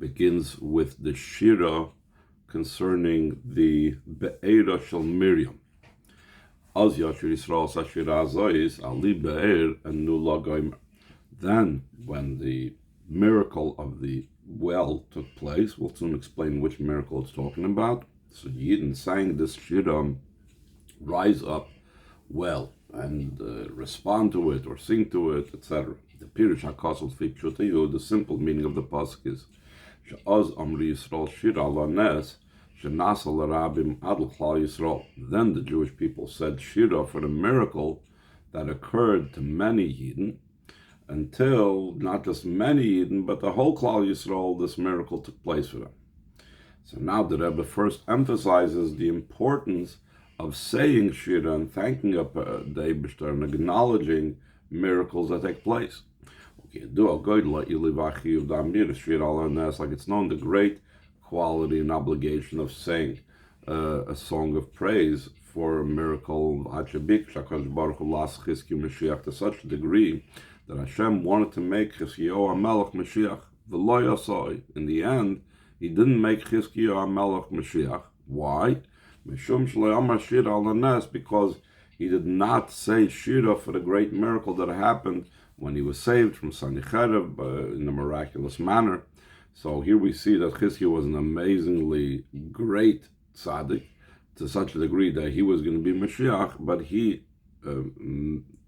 begins with the Shira concerning the Be'era Shel Miriam. Az Yashir Yisrael Sashira Zois Ali Be'er and Nula Goimer. Then, when the miracle of the well took place, we'll soon explain which miracle it's talking about. So Yidden sang this Shira, rise up well, and respond to it or sing to it, etc. The Pirush HaKosel Fi Pshutayu, the simple meaning of the pasuk is She'oz Amri Yisrael Shira Lanes Shenasa L'Rabim Adl Klal Yisrael. Then the Jewish people said Shira for the miracle that occurred to many Yidden, until not just many Yidden, but the whole Klal Yisrael, this miracle took place for them. So now the Rebbe first emphasizes the importance of saying Shira and thanking the Eibishter and acknowledging miracles that take place. Like it's known, the great quality and obligation of saying a song of praise for a miracle to such a degree that Hashem wanted to make Chizkiyahu HaMelech Mashiach. V'lo yasoi. In the end, He didn't make Chizkiyahu HaMelech Mashiach. Why? Because he did not say Shira for the great miracle that happened when he was saved from Sanicherev in a miraculous manner. So here we see that Chizkiyahu was an amazingly great tzaddik to such a degree that he was going to be Mashiach, but he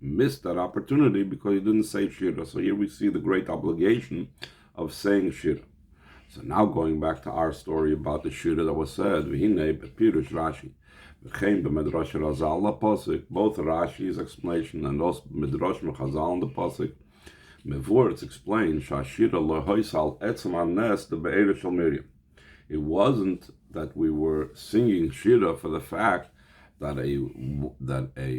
missed that opportunity because he didn't say Shira. So here we see the great obligation of saying Shira. So now going back to our story about the Shira that was said, Pirush Rashi, both Rashi's explanation and also Midrash Mechazal in the pasuk, Mevur, it's explained, it wasn't that we were singing Shira for the fact that a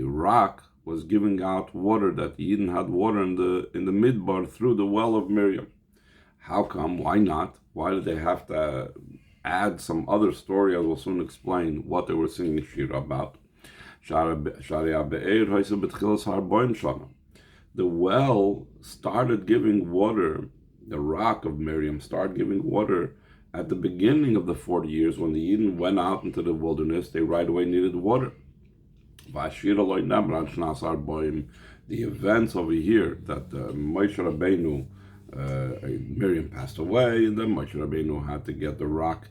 rock was giving out water, that Eden had water in the midbar through the well of Miriam. How come? Why not? Why did they have to add some other story, as we'll soon explain, what they were singing Shira about? The well started giving water, the rock of Miriam started giving water at the beginning of the 40 years when the Eden went out into the wilderness. They right away needed water. The events over here that Moshe Rabbeinu, Miriam passed away, and then Moshe Rabbeinu had to get the rock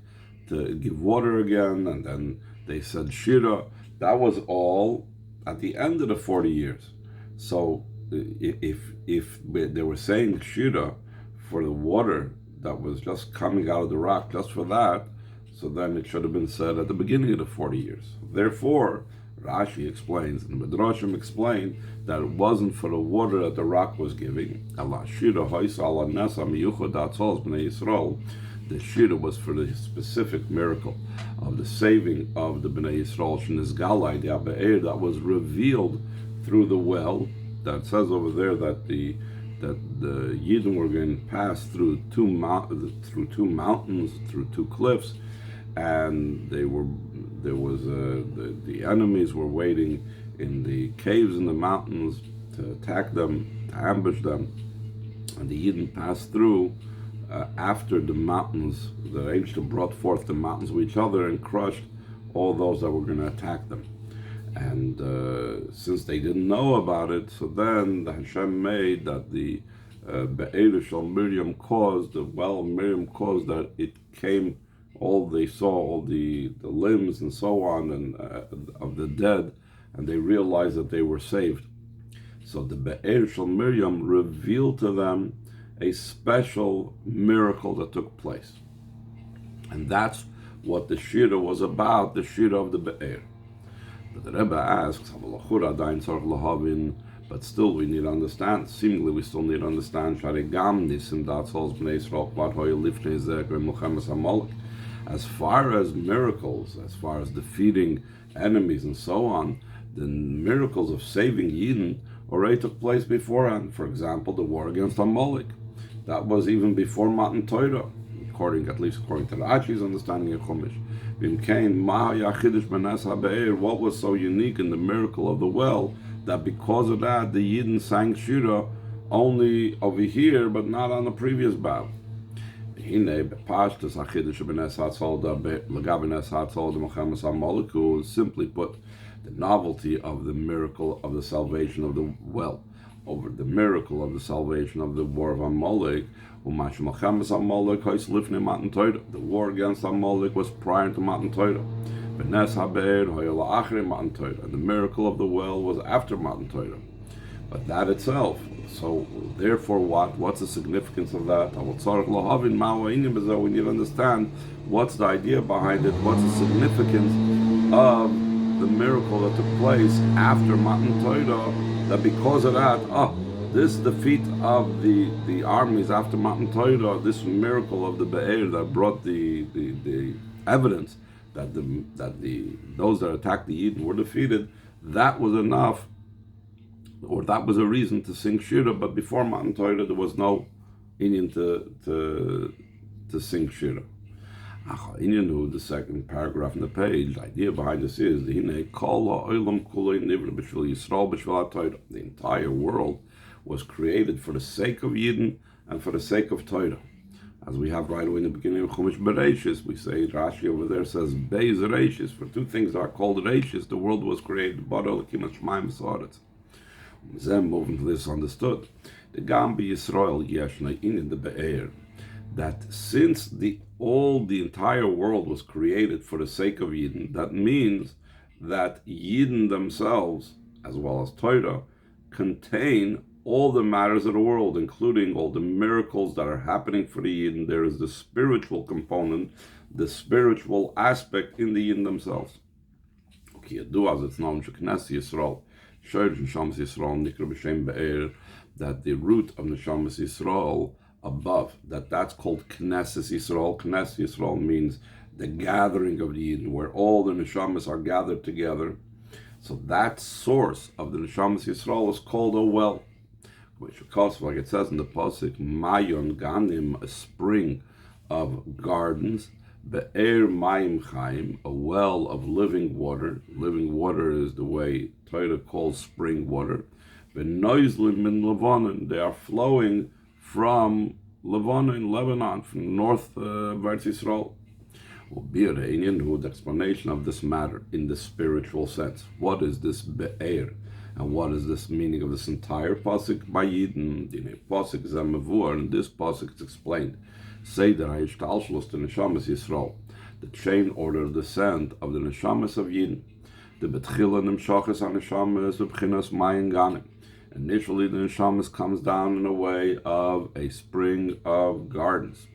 to give water again, and then they said Shira. That was all at the end of the 40 years. So if they were saying Shira for the water that was just coming out of the rock, just for that, so then it should have been said at the beginning of the 40 years. Therefore, Rashi explains, and the Midrashim explain, that it wasn't for the water that the rock was giving. The Shira was for the specific miracle of the saving of the Bnei Yisrael, that was revealed through the well. That says over there that the Yidden were going to pass through two mountains, through two cliffs, and the enemies were waiting in the caves in the mountains to attack them, to ambush them, and the Yidden passed through after the mountains. The angel brought forth the mountains with each other and crushed all those that were going to attack them. And since they didn't know about it, so then the Hashem made that the Be'er Shel Miriam caused, the well of Miriam caused that it came, they saw all the limbs and so on and of the dead, and they realized that they were saved. So the Be'er Shel Miriam revealed to them a special miracle that took place. And that's what the Shira was about, the Shira of the Be'er. But the Rebbe asks, but still we need to understand, seemingly we still need to understand, as far as miracles, as far as defeating enemies and so on, the miracles of saving Yidden already took place beforehand. For example, the war against Amalek. That was even before Matan Torah, at least according to Rashi's understanding of Chumash. What was so unique in the miracle of the well that because of that the Yidden sang Shira only over here but not on the previous battle? Hine bepashtus achidush benes hatzolda legabenes hatzolda mechemes hamoleku. Simply put, the novelty of the miracle of the salvation of the well over the miracle of the salvation of the war of Amalek. The war against Amalek was prior to Matan Torah. And the miracle of the well was after Matan Torah. But that itself, so therefore what? What's the significance of that? We need to understand what's the idea behind it, what's the significance of the miracle that took place after Matan Torah, that because of that, this defeat of the armies after Matan Torah, this miracle of the Be'er that brought the evidence that those that attacked the Yidden were defeated, that was enough, or that was a reason to sing Shira. But before Matan Torah, there was no Indian to sing Shira. The second paragraph in the page, the idea behind this is the entire world was created for the sake of Yidden and for the sake of Torah. As we have right away in the beginning of Chumash Bereishis, we say, Rashi over there says, Beis Reishis, for two things that are called Reishis, the world was created, then moving to this understood. The Gambi Yisrael Yeshna in the Be'er, that since the entire world was created for the sake of Yidden, that means that Yidden themselves, as well as Torah, contain all the matters of the world, including all the miracles that are happening for the Yidden. There is the spiritual component, the spiritual aspect in the Yidden themselves. As it's known, that the root of Neshamas Yisrael above, that's called Knesset Yisrael. Knesset Yisrael means the gathering of the Yidden, where all the Neshamas are gathered together. So that source of the Neshamas Yisrael is called a well, which of course, like it says in the Pasuk, Mayon Ganim, a spring of gardens, Be'er Mayim Chaim, a well of living water. Living water is the way Torah calls spring water. V'noizlim min Lebanon, they are flowing from Lebanon, from north of Eretz Yisrael. Will be the explanation of this matter in the spiritual sense. What is this Be'er? And what is this meaning of this entire pasuk by Yidden? The pasuk is a mavur, and this pasuk is explained. Say that Ha'ishtalshlus to Neshamas Yisrael, the chain order descent of the Neshamas of Yidden. The Betchila Nimshachas HaNeshamas B'chinas Mayin Ganim. Initially, the Neshamas comes down in a way of a spring of gardens.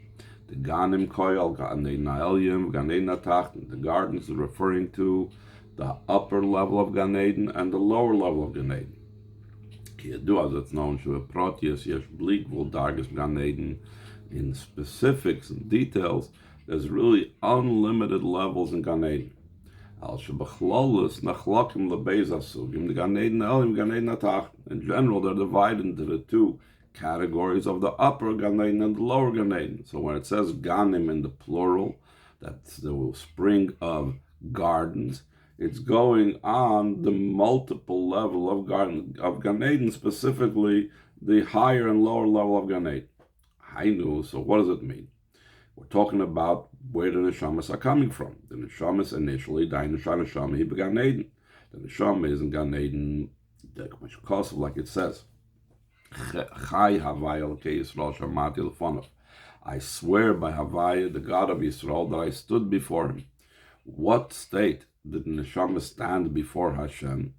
The Ganim Koyal, Ganei Na'elyim, Ganei Natachten. The gardens are referring to the upper level of Gan Eden and the lower level of Gan Eden. As it's known, Gan Eden, in specifics and details, there's really unlimited levels in Gan Eden. In general, they're divided into the two categories of the upper Gan Eden and the lower Gan Eden. So when it says Ganim in the plural, that's the spring of gardens, it's going on the multiple level of Gan Eden, specifically the higher and lower level of Gan Eden. So what does it mean? We're talking about where the Neshamas are coming from. The Neshamas initially, Gan Eden. The Neshama is in Gan Eden, like it says. I swear by Havaya, the God of Yisrael, that I stood before him. What state did the Neshama stand before Hashem,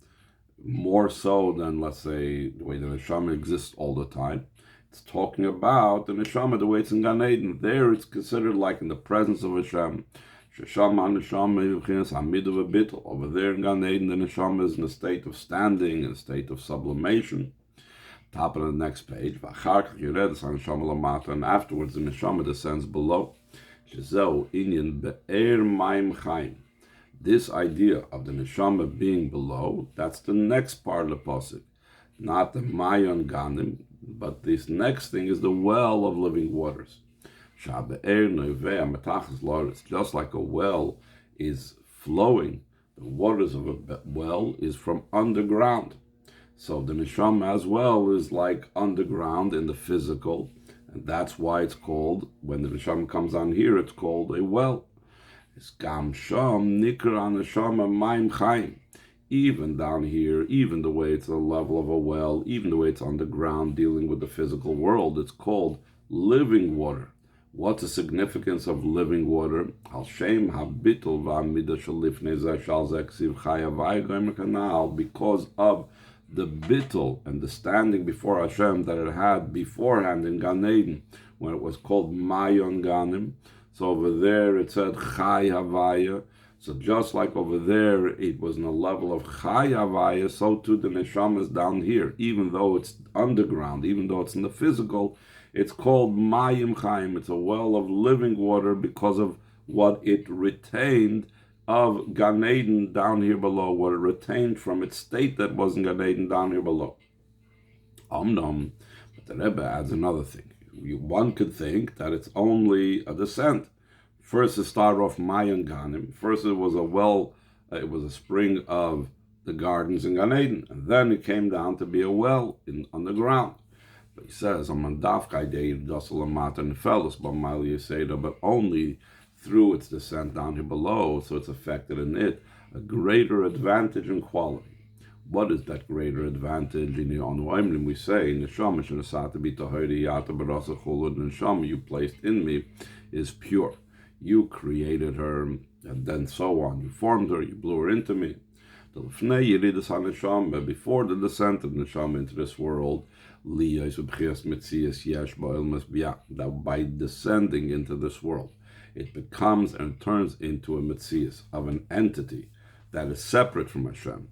more so than, let's say, the way the Neshama exists all the time? It's talking about the Neshama, the way it's in Gan Eden. There it's considered like in the presence of Hashem. Over there in Gan Eden, the Neshama is in a state of standing, in a state of sublimation. Top of the next page. And afterwards, the Neshama descends below. This idea of the Neshama being below, that's the next part of the pasuk. Not the Mayon Ganim, but this next thing is the well of living waters. It's just like a well is flowing. The waters of a well is from underground. So the Neshama as well is like underground in the physical, And that's why it's called, when the neshama comes on here, it's called a well. It's gam sham nikra neshama mayim chaim. Even down here, even the way it's a level of a well, even the way it's on the ground dealing with the physical world, it's called living water. What's the significance of living water? Al shem habitul v'amida shalifnei zeh shal zeh ksiv chaya v'aygoyim kanal, because of the bittul and the standing before Hashem that it had beforehand in Gan Eden, when it was called Mayon Ganim. So over there it said Chai Havaya. So just like over there it was in a level of Chai Havaya, so too the neshama is down here. Even though it's underground, even though it's in the physical, it's called Mayim Chaim. It's a well of living water because of what it retained of Gan Eden down here below, what it retained from its state that was in Gan Eden down here below. But the Rebbe adds another thing. One could think that it's only a descent. First it started off Mayan Ganim. First it was a well, it was a spring of the gardens in Gan Eden. And then it came down to be a well on the ground. But he says, but only through its descent down here below, so it's affected in it a greater advantage in quality. What is that greater advantage? In the Onuimlim we say, Neshama you placed in me is pure. You created her, and then so on. You formed her, you blew her into me. Before the descent of Neshama into this world, that by descending into this world, it becomes and turns into a metzias of an entity that is separate from Hashem.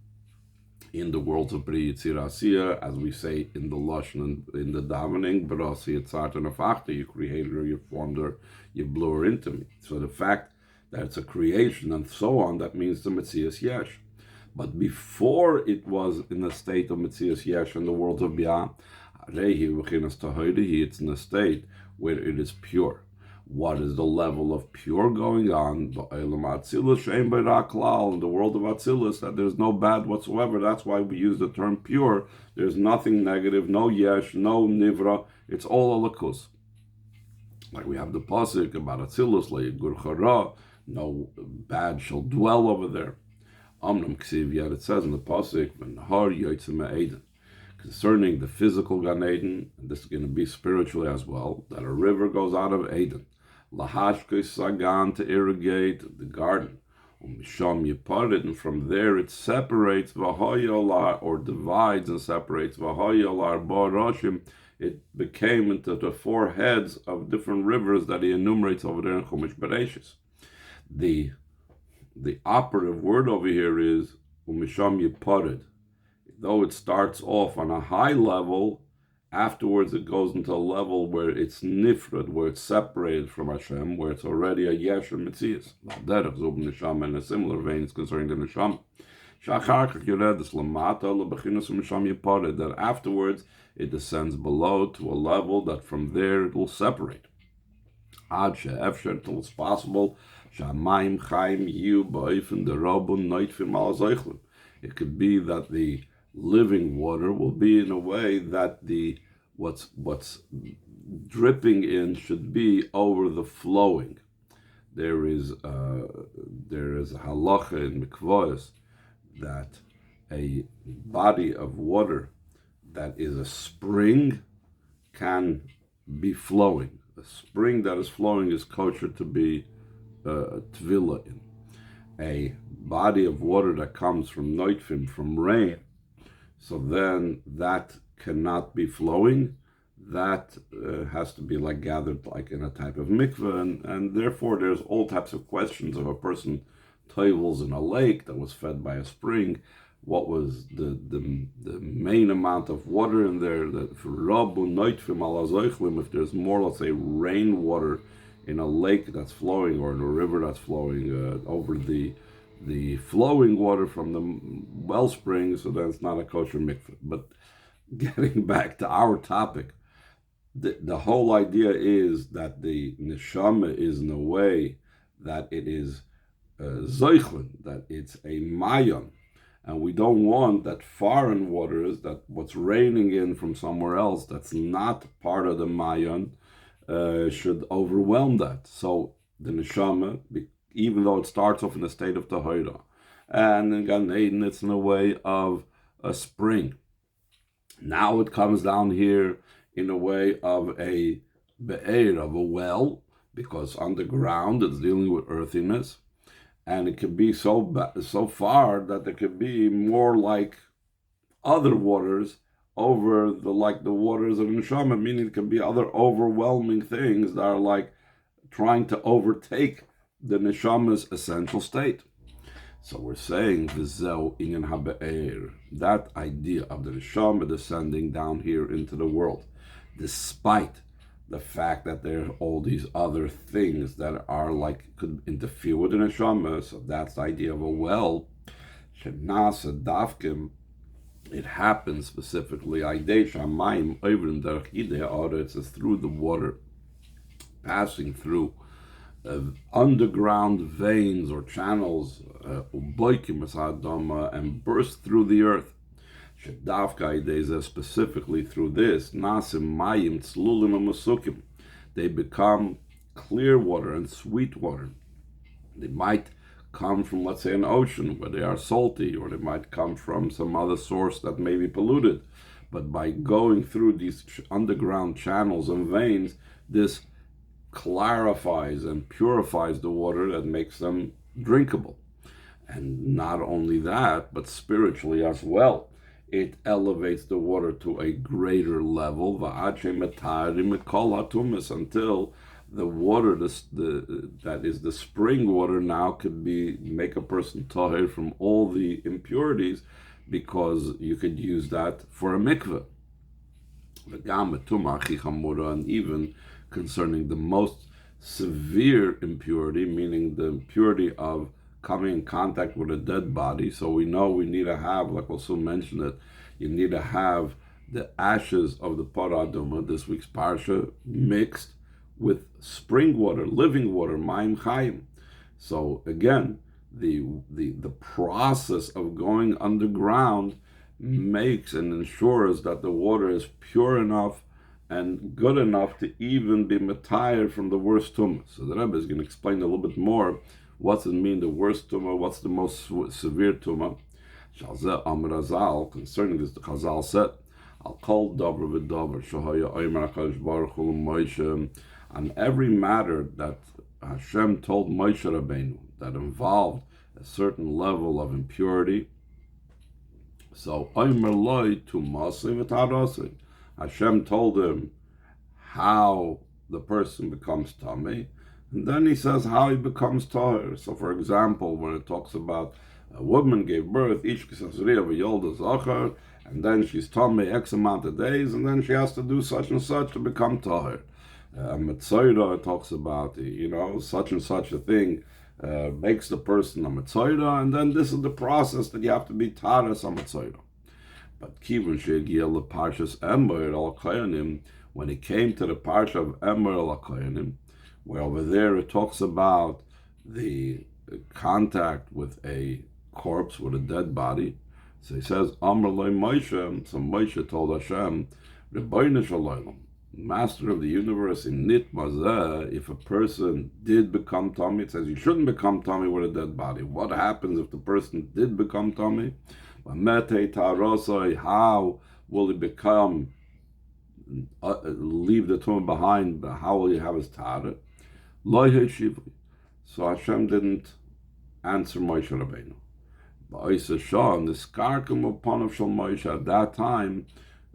In the worlds of Bri Yitzir Asiyah, as we say in the Lashon and in the davening, Barasi Yitzart and Afachta, you created her, you formed her, you blew her into me. So the fact that it's a creation and so on, that means the metzias yesh. But before it was in a state of metzias yesh in the worlds of Bia, it's in a state where it is pure. What is the level of pure going on? In the world of Atzilus, that there's no bad whatsoever. That's why we use the term pure. There's nothing negative, no yesh, no nivra. It's all alakus. Like we have the pasuk about Atzilus, like gur chara, no bad shall dwell over there. Amnam ksiv, yet it says in the pasuk, v'nahar yotzim Eden, concerning the physical Gan Eden, and this is going to be spiritually as well, that a river goes out of Eden. Lahashke Sagan, to irrigate the garden. Misham Yiparit, and from there it separates Vahayolar, or divides and separates Vahayolar Barashim. It became into the four heads of different rivers that he enumerates over there in Chumash Bereshis. The operative word over here is Misham Yiparit. Though it starts off on a high level, afterwards it goes into a level where it's nifrad, where it's separated from Hashem, where it's already a yesh and metzias. In a similar vein, it's concerning the neshama. That afterwards it descends below to a level that from there it will separate. Until it's possible, it could be that the living water will be in a way that the what's dripping in should be over the flowing. There is a halacha in mikvahs that a body of water that is a spring can be flowing. A spring that is flowing is kosher to be tvila in. A body of water that comes from noitfim, from rain, so then that cannot be flowing. That has to be like gathered like in a type of mikveh, and therefore there's all types of questions. If a person toivels in a lake that was fed by a spring, what was the main amount of water in there? That if there's more, let's say, rainwater in a lake that's flowing or in a river that's flowing over the flowing water from the wellspring, so then it's not a kosher mikveh. But getting back to our topic, the whole idea is that the neshama is in a way that it is zoichlin, that it's a mayon, and we don't want that foreign waters, that what's raining in from somewhere else that's not part of the mayon, should overwhelm that. So the neshama, even though it starts off in a state of tahira, and in Gan Eden it's in a way of a spring. Now it comes down here in a way of a be'er, of a well, because underground it's dealing with earthiness, and it could be so far that there could be more like other waters over the waters of neshama, meaning it can be other overwhelming things that are like trying to overtake the neshama's essential state. So we're saying v'zeu inyan habe'er, that idea of the neshama descending down here into the world, despite the fact that there are all these other things that are like could interfere with the neshama. So that's the idea of a well. Shenasa dafkim. It happens specifically. It says through the water, passing through underground veins or channels, and burst through the earth. Specifically through this, they become clear water and sweet water. They might come from, let's say, an ocean where they are salty, or they might come from some other source that may be polluted. But by going through these underground channels and veins, this clarifies and purifies the water that makes them drinkable. And not only that, but spiritually as well. It elevates the water to a greater level, until the water, that is the spring water, now could make a person tahir from all the impurities, because you could use that for a mikveh. And even concerning the most severe impurity, meaning the impurity of coming in contact with a dead body. So we know we need to have, like we'll soon mention it, you need to have the ashes of the paraduma, this week's parsha, mixed with spring water, living water, mayim chayim. So again, the process of going underground makes and ensures that the water is pure enough and good enough to even be matired from the worst tumah. So the Rebbe is going to explain a little bit more. What's it mean, the worst tumah? What's the most severe tumah? Shalzeh Amar Azal, concerning this, the Chazal said, I'll call Dover v'Dover, Shahaya Omer HaKadosh Baruch Hu Moshe, on every matter that Hashem told Moshe Rabbeinu that involved a certain level of impurity. So Omer Loi Tumasi v'Tarasi, Hashem told him how the person becomes tamei, and then he says how he becomes tahir. So, for example, when it talks about a woman gave birth, each kisasriya v'yolda zachar, and then she's tamei X amount of days, and then she has to do such and such to become tahir. Mitzayda talks about, such and such a thing makes the person a mitzayda, and then this is the process that you have to be taras a mitzayda. But Kivun Shegiel the Parshas Emer al Koyanim, when it came to the Parsha of Emer al Koyanim, where over there it talks about the contact with a corpse, with a dead body. So he says, Amr loy Moshe, so Moshe told Hashem, Rebbeinu Shalom, Master of the universe, in Nit Mazeh, if a person did become Tommy, it says you shouldn't become Tommy with a dead body. What happens if the person did become Tommy? How will he become, leave the tomb behind, but how will he have his tara? So Hashem didn't answer Moshe Rabbeinu. At that time,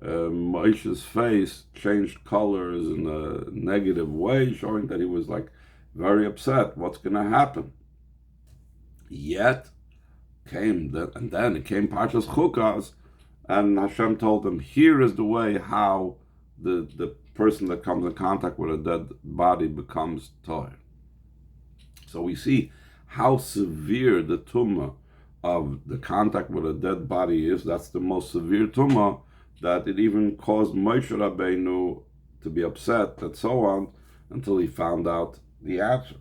Moshe's face changed colors in a negative way, showing that he was like very upset. What's going to happen? Yet, then it came Parshas Chukas, and Hashem told them, here is the way how the person that comes in contact with a dead body becomes tahir. So we see how severe the tumah of the contact with a dead body is. That's the most severe tumah, that it even caused Moshe Rabbeinu to be upset and so on, until he found out the answer.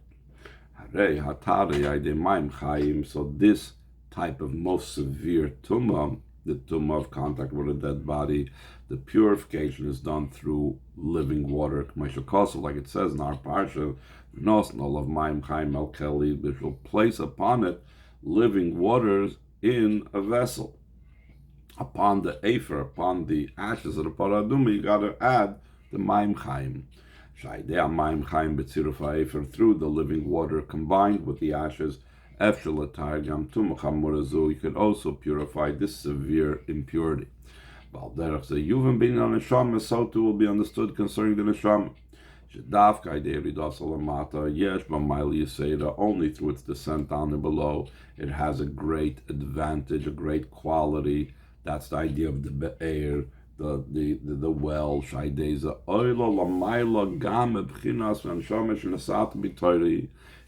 So this type of most severe tumah the tumah of contact with a dead body. The purification is done through living water, like it says in our parsha, of Maim Chaim El Keli, which will place upon it living waters in a vessel. Upon the afer, upon the ashes of the paraduma, you got to add the Maim Chaim. Shaidea Maim Chaim B'tziruf ha'efer, through the living water combined with the ashes. You could also purify this severe impurity. So too will be understood concerning the neshama. Only through its descent down and below, it has a great advantage, a great quality. That's the idea of the be'er, the well.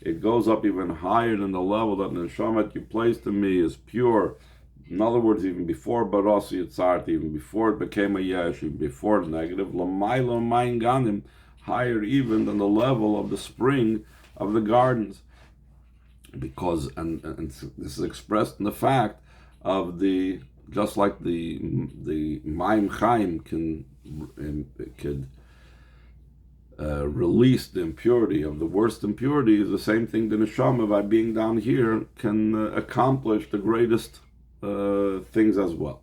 It goes up even higher than the level that the neshama that you placed in me is pure. In other words, even before Barasi Yitzart, even before it became a yesh, even before the negative, Lamaila Mayin Ganim, higher even than the level of the spring of the gardens. Because, and this is expressed in the fact of the, just like the Maim Chaim could release the impurity of the worst impurity, is the same thing the neshama, by being down here, can accomplish the greatest things as well.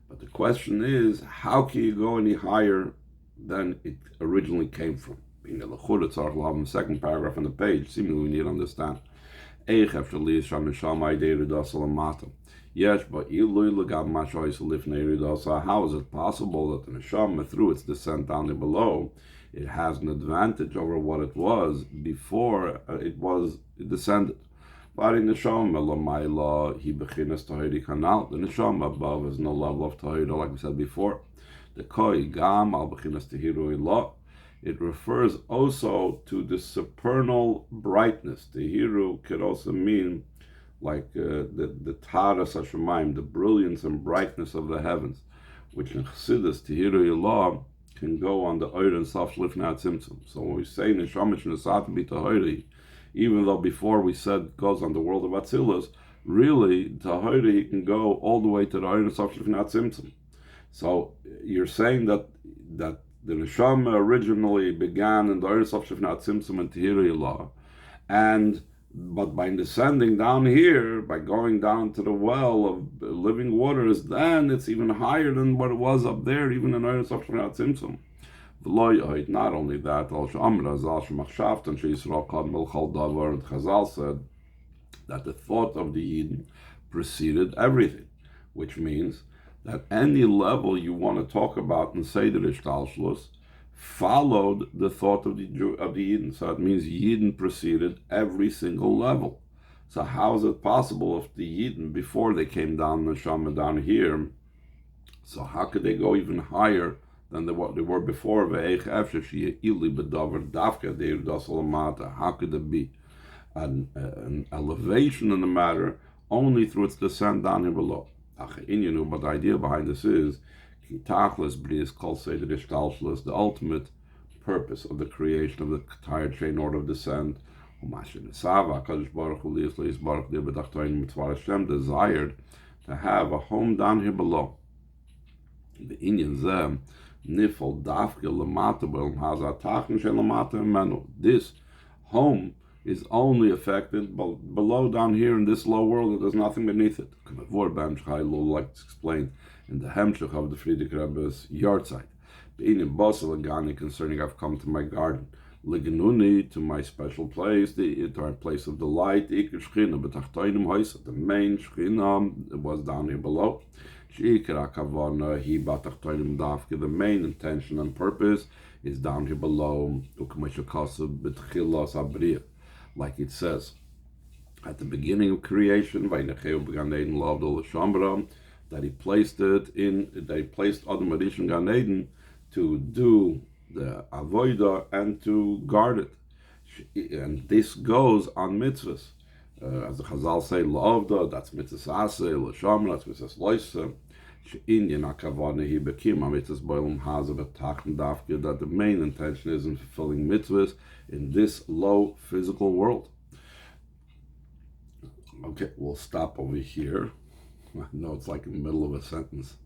But the question is, how can you go any higher than it originally came from? In the second paragraph on the page, seemingly we need to understand. Yes, but how is it possible that the neshama, through its descent down and below, it has an advantage over what it was before it descended? But in neshama l'mayla, he bechinas tahiri kanal. The neshama above is no level of tahira, like we said before. The koi gam al bechinas tahiru ilah. It refers also to the supernal brightness. Tahiru could also mean like the taras hashemayim, the brilliance and brightness of the heavens, which in Chassidus tahiru ilah can go on the oir and saf lifnei tzimtzum. So when we say neshama shnesat b'tahiri, even though before we said it goes on the world of Atzilus, really, Tahiri can go all the way to the Oyer Sof Lifnei Tzimtzum. So you're saying that the Neshama originally began in the Oyer Sof Lifnei Tzimtzum and Tahiri law, but by descending down here, by going down to the well of living waters, then it's even higher than what it was up there, even in Oyer Sof Lifnei Tzimtzum. Not only that, Chazal said that the thought of the Eden preceded everything, which means that any level you want to talk about in Seder Ishtalshlus followed the thought of the Eden. So it means Eden preceded every single level. So how is it possible if the Eden, before they came down the Neshama down here, so how could they go even higher than what they were before? How could there be an elevation in the matter only through its descent down here below? But the idea behind this is the ultimate purpose of the creation of the entire chain order of descent. Hashem desired to have a home down here below. The Inyan this home is only affected below down here in this low world, and there's nothing beneath it. Like it's explained in the Hemshech of the Friedrich Rebbe's yard site. Concerning I've come to my garden, to my special place, the place of delight, the main Shechina was down here below. The main intention and purpose is down here below, like it says at the beginning of creation, that he placed Adam Rishon Gan Eden to do the avodah and to guard it, and this goes on mitzvahs. As the Chazal say, la'avda, that's mitzvah aseh, l'shamra, that's mitzvah loisa. She'inyan hakavana hi bekima mitzvahs boilam hazav etachn dafka, that the main intention is in fulfilling mitzvahs in this low physical world. Okay, we'll stop over here. I know it's like in the middle of a sentence.